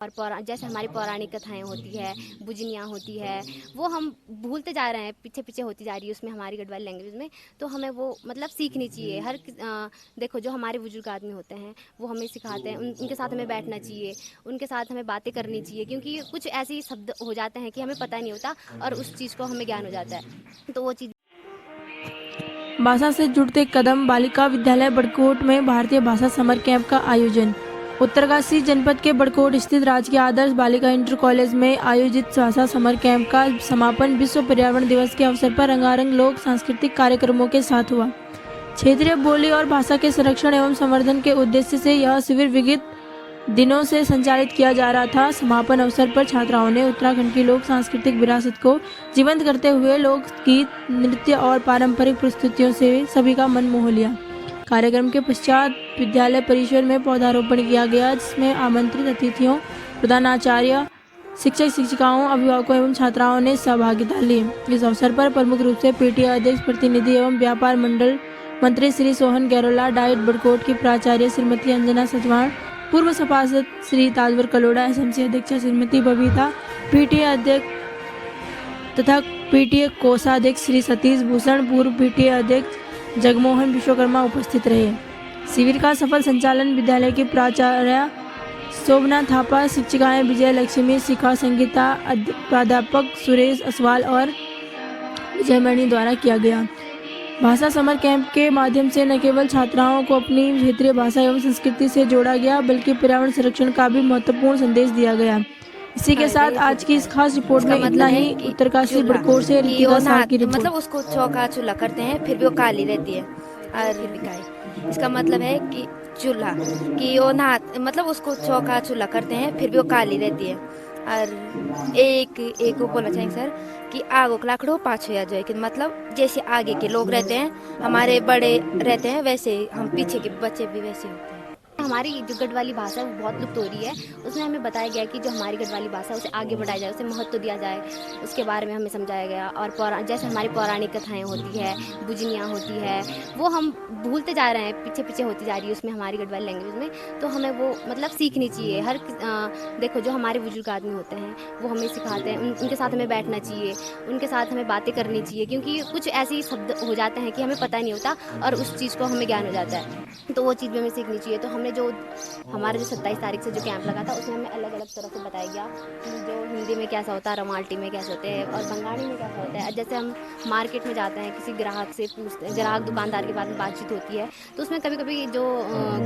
और जैसे हमारी पौराणिक कथाएं होती है, बुझनियाँ होती है, वो हम भूलते जा रहे हैं, पीछे पीछे होती जा रही है उसमें हमारी गढ़वाली लैंग्वेज में। तो हमें वो मतलब सीखनी चाहिए। देखो जो हमारे बुजुर्ग आदमी होते हैं वो हमें सिखाते हैं, उनके साथ हमें बैठना चाहिए, उनके साथ हमें बातें करनी चाहिए, क्योंकि कुछ ऐसे शब्द हो जाते हैं कि हमें पता नहीं होता और उस चीज़ को हमें ज्ञान हो जाता है, तो वो चीज़। भाषा से जुड़ते कदम बालिका विद्यालय बड़कोट में भारतीय भाषा समर कैंप का आयोजन। उत्तरकाशी जनपद के बड़कोट स्थित राजकीय आदर्श बालिका इंटर कॉलेज में आयोजित भाषा समर कैंप का समापन विश्व पर्यावरण दिवस के अवसर पर रंगारंग लोक सांस्कृतिक कार्यक्रमों के साथ हुआ। क्षेत्रीय बोली और भाषा के संरक्षण एवं संवर्धन के उद्देश्य से यह शिविर विगत दिनों से संचालित किया जा रहा था। समापन अवसर पर छात्राओं ने उत्तराखंड की लोक सांस्कृतिक विरासत को जीवंत करते हुए लोकगीत, नृत्य और पारंपरिक प्रस्तुतियों से सभी का मन मोह लिया। कार्यक्रम के पश्चात विद्यालय परिसर में पौधारोपण किया गया, जिसमें आमंत्रित अतिथियों, प्रधानाचार्य, शिक्षक शिक्षिकाओं, अभिभावकों एवं छात्राओं ने सहभागिता ली। इस अवसर पर प्रमुख रूप से पीटीए अध्यक्ष प्रतिनिधि एवं व्यापार मंडल मंत्री श्री सोहन गैरोला, डाइट बड़कोट की प्राचार्य श्रीमती अंजना सचवाण, पूर्व सभासद श्री ताजवर कलोड़ा, एसएमसी अध्यक्ष श्रीमती बबीता, पीटीए अध्यक्ष तथा पीटीए कोषाध्यक्ष श्री सतीश भूषण, पूर्व पीटीए अध्यक्ष जगमोहन विश्वकर्मा उपस्थित रहे। शिविर का सफल संचालन विद्यालय की प्राचार्य शोभना थापा, शिक्षिकाएं विजय लक्ष्मी, शिखा संगीता, प्राध्यापक सुरेश असवाल और विजयमणि द्वारा किया गया। भाषा समर कैंप के माध्यम से न केवल छात्राओं को अपनी क्षेत्रीय भाषा एवं संस्कृति से जोड़ा गया, बल्कि पर्यावरण संरक्षण का भी महत्वपूर्ण संदेश दिया गया। इसी के साथ आज की इस खास रिपोर्ट में इतना ही। उत्तरकाशी बड़कोट से रितिका साह की रिपोर्ट। मतलब उसको चौका चूल्हा करते हैं, फिर भी वो काली रहती है और फिर भी काली। इसका मतलब है कि चूल्हा कि वो नहा, मतलब उसको चौका चूल्हा करते हैं, फिर भी वो काली रहती है। और एक वो बोलना चाहेंगे सर कि आगो को लाखड़ो पाछो या जो, कि मतलब जैसे आगे के लोग रहते हैं, हमारे बड़े रहते हैं, वैसे हम पीछे के बच्चे भी वैसे होते हैं। हमारी जो गढ़वाली भाषा है वो बहुत लुप्त हो रही है। उसमें हमें बताया गया कि जो हमारी गढ़वाली भाषा है उसे आगे बढ़ाया जाए, उसे महत्व दिया जाए, उसके बारे में हमें समझाया गया। और जैसे हमारी पौराणिक कथाएं होती है, बुझनियाँ होती है, वो हम भूलते जा रहे हैं, पीछे पीछे होती जा रही है उसमें हमारी गढ़वाली लैंग्वेज में। तो हमें वो मतलब सीखनी चाहिए। देखो जो हमारे बुजुर्ग आदमी होते हैं वो हमें सिखाते हैं, उनके साथ हमें बैठना चाहिए, उनके साथ हमें बातें करनी चाहिए, क्योंकि कुछ ऐसे शब्द हो जाते हैं कि हमें पता नहीं होता और उस चीज़ को हमें ज्ञान हो जाता है, तो वो चीज़ भी हमें सीखनी चाहिए। तो हमने जो हमारे 27 तारीख से जो कैंप लगा था उसमें हमें अलग अलग तरह से बताया गया कि जो हिंदी में कैसा होता है, रमाल्टी में कैसे होते हैं और बंगाली में कैसा होता है। जैसे हम मार्केट में जाते हैं, किसी ग्राहक से पूछते हैं, ग्राहक दुकानदार के बाद में बातचीत होती है, तो उसमें कभी कभी जो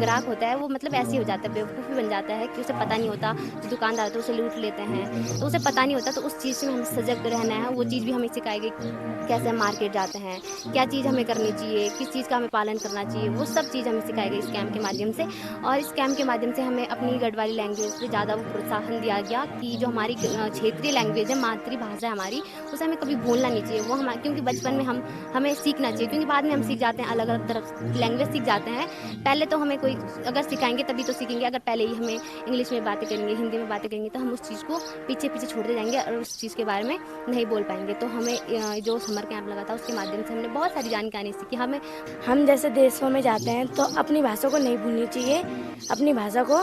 ग्राहक होता है वो मतलब ऐसे ही हो जाता है, बेवकूफ़ी बन जाता है कि उसे पता नहीं होता, जो दुकानदार होता है उसे लूट लेते हैं, तो उसे पता नहीं होता। तो उस चीज़ से हमें सजग रहना है, वो चीज़ भी हमें सिखाई गई, कैसे हम मार्केट जाते हैं, क्या चीज़ हमें करनी चाहिए, किस चीज़ का हमें पालन करना चाहिए, वो सब चीज़ हमें सिखाई गई इस कैंप के माध्यम से। और इस कैंप के माध्यम से हमें अपनी गढ़वाली लैंग्वेज से ज़्यादा प्रोत्साहन दिया गया कि जो हमारी क्षेत्रीय लैंग्वेज है, मातृभाषा है हमारी, उसे हमें कभी भूलना नहीं चाहिए। वो हमारे, क्योंकि बचपन में हमें सीखना चाहिए, क्योंकि बाद में हम सीख जाते हैं, अलग अलग तरफ लैंग्वेज सीख जाते हैं। पहले तो हमें कोई अगर सिखाएंगे तभी तो सीखेंगे, अगर पहले ही हमें इंग्लिश में बातें करेंगे, हिंदी में बातें करेंगे, तो हम उस चीज़ को पीछे पीछे छोड़ते जाएंगे और उस चीज़ के बारे में नहीं बोल पाएंगे। तो हमें जो समर कैंप लगा था उसके माध्यम से हमने बहुत सारी जानकारी सीखी। हम जैसे देशों में जाते हैं तो अपनी भाषा को नहीं भूलनी चाहिए, अपनी भाषा को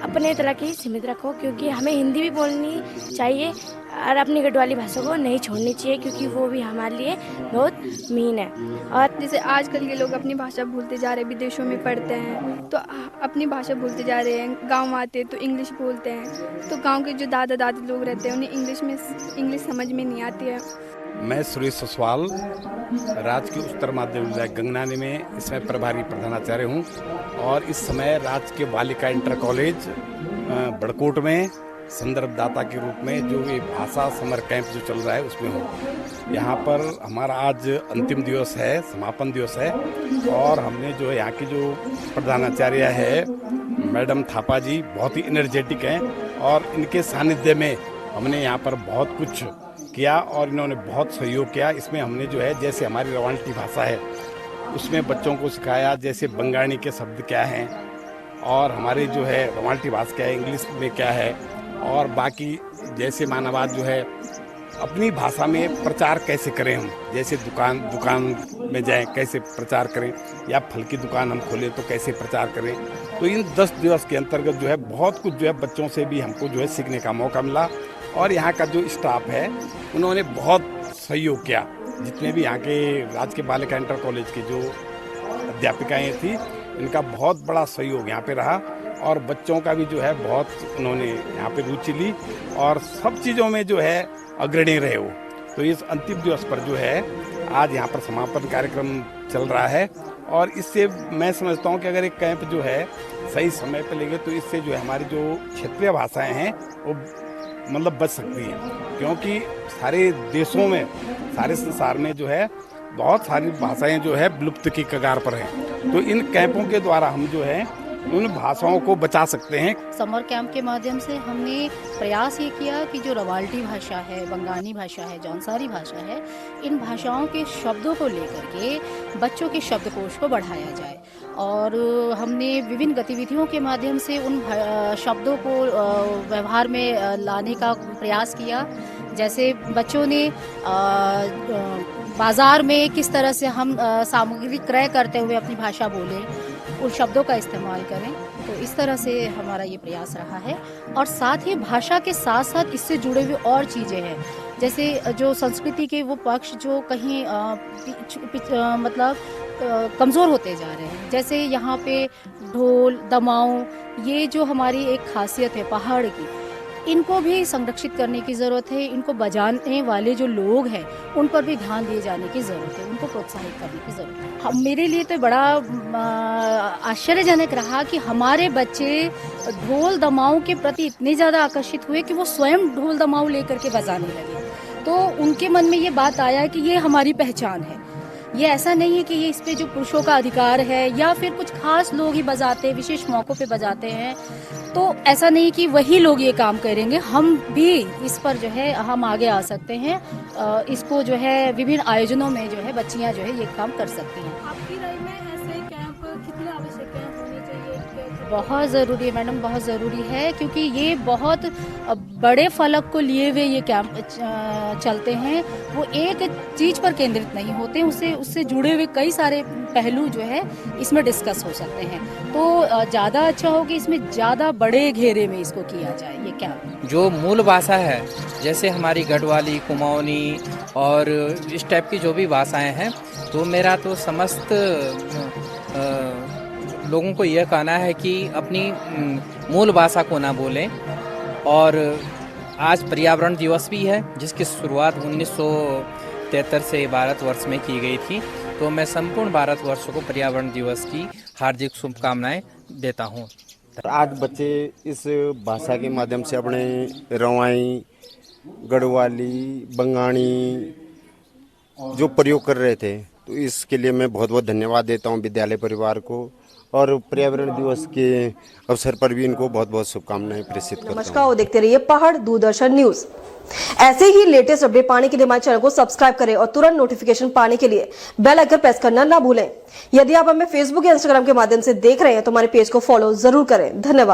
अपने तरह की सीमित रखो, क्योंकि हमें हिंदी भी बोलनी चाहिए और अपनी गढ़वाली भाषा को नहीं छोड़नी चाहिए, क्योंकि वो भी हमारे लिए बहुत मीन है। और जैसे आजकल के लोग अपनी भाषा भूलते जा रहे हैं, विदेशों में पढ़ते हैं तो अपनी भाषा भूलते जा रहे हैं, गांव आते हैं तो इंग्लिश बोलते हैं, तो गांव के जो दादा दादी लोग रहते हैं उन्हें इंग्लिश समझ में नहीं आती है। मैं सुरेश ससवाल, राजकीय उच्चतर माध्यमिक विद्यालय गंगनानी में इसमें प्रभारी प्रधानाचार्य हूँ और इस समय राजकीय बालिका इंटर कॉलेज बड़कोट में संदर्भदाता के रूप में जो ये भाषा समर कैंप जो चल रहा है उसमें हूँ। यहाँ पर हमारा आज अंतिम दिवस है, समापन दिवस है और हमने जो यहाँ की जो प्रधानाचार्य है मैडम थापा जी बहुत ही एनर्जेटिक हैं और इनके सानिध्य में हमने यहाँ पर बहुत कुछ किया और इन्होंने बहुत सहयोग किया। इसमें हमने जो है जैसे हमारी रवाल्टी भाषा है उसमें बच्चों को सिखाया, जैसे बंगाली के शब्द क्या हैं और हमारी जो है रवाल्टी भाषा क्या है, इंग्लिश में क्या है, और बाकी जैसे मानवाद जो है अपनी भाषा में प्रचार कैसे करें हम, जैसे दुकान में जाएं, कैसे प्रचार करें, या फल की दुकान हम खोलें तो कैसे प्रचार करें। तो इन 10 दिवस के अंतर्गत जो है बहुत कुछ जो है बच्चों से भी हमको जो है सीखने का मौका मिला। और यहाँ का जो स्टाफ है उन्होंने बहुत सहयोग किया। जितने भी यहाँ के राजकीय बालिका इंटर कॉलेज के जो अध्यापिकाएँ थी, इनका बहुत बड़ा सहयोग यहाँ पे रहा और बच्चों का भी जो है बहुत उन्होंने यहाँ पे रुचि ली और सब चीज़ों में जो है अग्रणी रहे वो। तो इस अंतिम दिवस पर जो है आज यहाँ पर समापन कार्यक्रम चल रहा है और इससे मैं समझता हूँ कि अगर एक कैंप जो है सही समय पर लेंगे तो इससे जो है हमारी जो क्षेत्रीय भाषाएं हैं वो मतलब बच सकती हैं, क्योंकि सारे देशों में, सारे संसार में जो है बहुत सारी भाषाएं जो है विलुप्त की कगार पर हैं। तो इन कैंपों के द्वारा हम जो है उन भाषाओं को बचा सकते हैं। समर कैंप के माध्यम से हमने प्रयास ये किया कि जो रवाल्टी भाषा है, बंगाली भाषा है, जौनसारी भाषा है, इन भाषाओं के शब्दों को लेकर के बच्चों के शब्दकोश को बढ़ाया जाए और हमने विभिन्न गतिविधियों के माध्यम से उन शब्दों को व्यवहार में लाने का प्रयास किया। जैसे बच्चों ने बाज़ार में किस तरह से हम सामग्री क्रय करते हुए अपनी भाषा बोलें, उन शब्दों का इस्तेमाल करें। तो इस तरह से हमारा ये प्रयास रहा है और साथ ही भाषा के साथ साथ इससे जुड़े हुए और चीज़ें हैं, जैसे जो संस्कृति के वो पक्ष जो कहीं मतलब कमज़ोर होते जा रहे हैं। जैसे यहाँ पे ढोल, दमाऊं, ये जो हमारी एक खासियत है पहाड़ की, इनको भी संरक्षित करने की ज़रूरत है। इनको बजाने वाले जो लोग हैं उन पर भी ध्यान दिए जाने की ज़रूरत है, उनको प्रोत्साहित करने की ज़रूरत है। हम मेरे लिए तो बड़ा आश्चर्यजनक रहा कि हमारे बच्चे ढोल दमाऊं के प्रति इतने ज़्यादा आकर्षित हुए कि वो स्वयं ढोल दमाऊं लेकर के बजाने लगे। तो उनके मन में ये बात आया कि ये हमारी पहचान है। ये ऐसा नहीं है कि ये इस पे जो पुरुषों का अधिकार है या फिर कुछ खास लोग ही बजाते, विशेष मौक़ों पे बजाते हैं, तो ऐसा नहीं कि वही लोग ये काम करेंगे। हम भी इस पर जो है हम आगे आ सकते हैं। इसको जो है विभिन्न आयोजनों में जो है बच्चियां जो है ये काम कर सकती हैं। आपकी राय में ऐसे कैंप कितने आवश्यक हैं, होने चाहिए? बहुत ज़रूरी है मैडम, बहुत ज़रूरी है, क्योंकि ये बहुत बड़े फलक को लिए हुए ये कैंप चलते हैं। वो एक चीज़ पर केंद्रित नहीं होते, उससे जुड़े हुए कई सारे पहलू जो है इसमें डिस्कस हो सकते हैं। तो ज़्यादा अच्छा हो कि इसमें ज़्यादा बड़े घेरे में इसको किया जाए ये कैंप। जो मूल भाषा है, जैसे हमारी गढ़वाली, कुमाऊनी और इस टाइप की जो भी भाषाएं हैं, तो मेरा तो समस्त लोगों को यह कहना है कि अपनी मूल भाषा को ना भूलें। और आज पर्यावरण दिवस भी है, जिसकी शुरुआत 1973 से भारतवर्ष में की गई थी। तो मैं संपूर्ण भारतवर्ष को पर्यावरण दिवस की हार्दिक शुभकामनाएं देता हूं। आज बच्चे इस भाषा के माध्यम से अपने रवाई, गढ़वाली, बंगाली जो प्रयोग कर रहे थे, तो इसके लिए मैं बहुत बहुत धन्यवाद देता हूं विद्यालय परिवार को और पर्यावरण दिवस के अवसर पर भी इनको बहुत बहुत शुभकामनाएं प्रेषित करता हूं। नमस्कार, देखते रहिए पहाड़ दूरदर्शन न्यूज। ऐसे ही लेटेस्ट अपडेट पाने के लिए हमारे चैनल को सब्सक्राइब करें और तुरंत नोटिफिकेशन पाने के लिए बेल आइकन प्रेस करना ना भूलें। यदि आप हमें फेसबुक या इंस्टाग्राम के माध्यम से देख रहे हैं तो हमारे पेज को फॉलो जरूर करें। धन्यवाद।